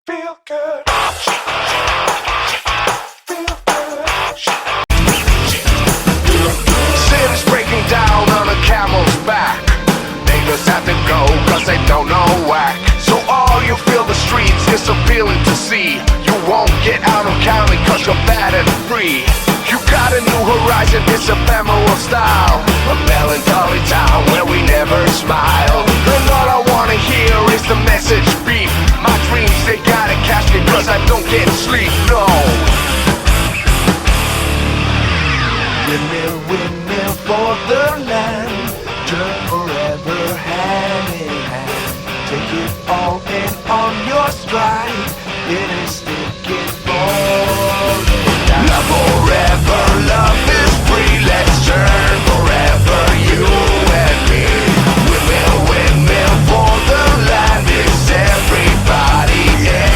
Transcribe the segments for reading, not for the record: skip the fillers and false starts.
Feel good. Feel good. City's breaking down on a camel's back. Neighbors have to go cause they don't know whack. So all you feel the streets is appealing to see. You won't get out of Cali cause you're bad and free. You got a new horizon, it's ephemeral style. A melancholy town where we never smile. And all I wanna hear is the message beep. My dreams, they gotta catch me cause I don't get sleep, no. Windmill, windmill for the land. Turn forever hand in hand. Take it all in on your stride. It is sticking for love forever, love is free. Let's turn forever, you and me. Windmill, windmill for the land. Is everybody, yeah.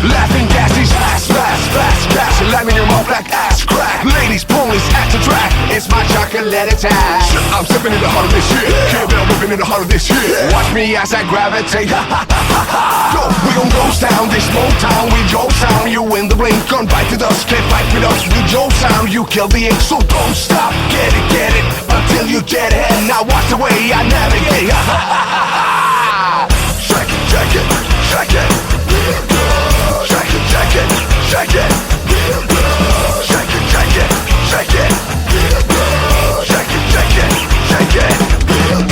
Laughing gases, fast, fast, fast, fast. Lime in your mouth like ass crack. Ladies, ponies, at the track. It's my chocolate attack. I'm stepping in the heart of this shit. Can't bell whipping in the heart of this shit. Watch me as I gravitate. Ha ha ha ha ha. Yo, we gon' ghost town, this small town. We Joe sound. You in the blink, gun bite to dust. Can't fight with us. We Joe sound. You kill the ink, so don't stop. Get it until you get it. Now watch the way I navigate. Ha ha ha ha ha. Shake it, shake it, shake it. Real good. Shake it, shake it, shake it. Real good. Shake it, shake it, shake it. Real good. Shake it, shake it, shake it. Real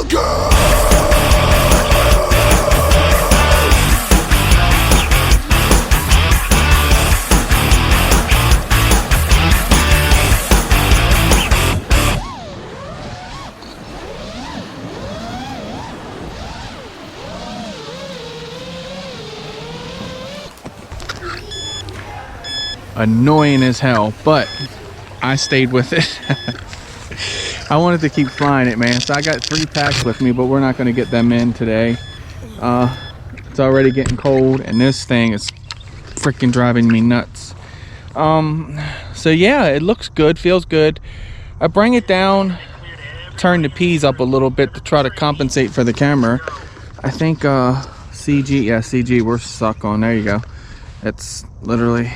good. Annoying as hell, but I stayed with it. I wanted to keep flying it, man. So I got 3 packs with me, but we're not going to get them in today. It's already getting cold, and this thing is freaking driving me nuts. So yeah, it looks good, feels good. I bring it down, turn the P's up a little bit to try to compensate for the camera. I think CG, yeah, CG, we're stuck on. There you go. It's literally.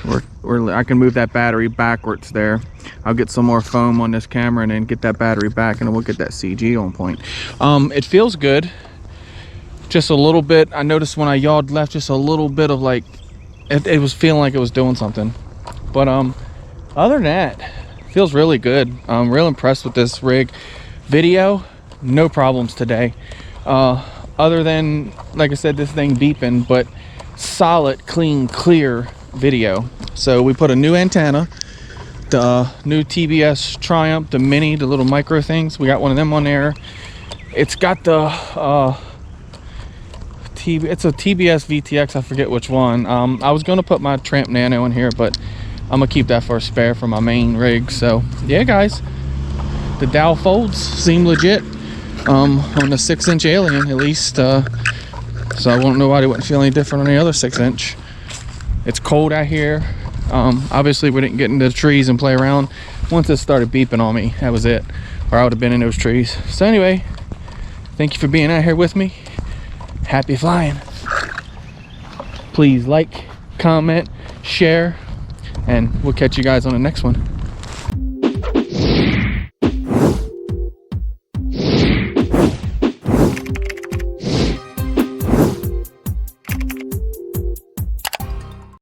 I can move that battery backwards there. I'll get some more foam on this camera and then get that battery back, and we'll get that CG on point. It feels good. Just a little bit. I noticed when I yawed left, just a little bit of like, it was feeling like it was doing something. But other than that, feels really good. I'm real impressed with this rig. Video, no problems today. Other than, like I said, this thing beeping, but solid, clean, clear video. So we put a new antenna, the new TBS Triumph, the mini, the little micro things. We got one of them on there. It's got the it's a TBS VTX, I forget which one. I was gonna put my Tramp Nano in here, but I'm gonna keep that for a spare for my main rig. So yeah, guys, the Dow folds seem legit on the 6-inch Alien, at least. So I won't know why they wouldn't feel any different on the other 6-inch. It's cold out here. Obviously we didn't get into the trees and play around. Once it started beeping on me, that was it, or I would have been in those trees. So anyway, thank you for being out here with me. Happy flying. Please like, comment, share, and we'll catch you guys on the next one.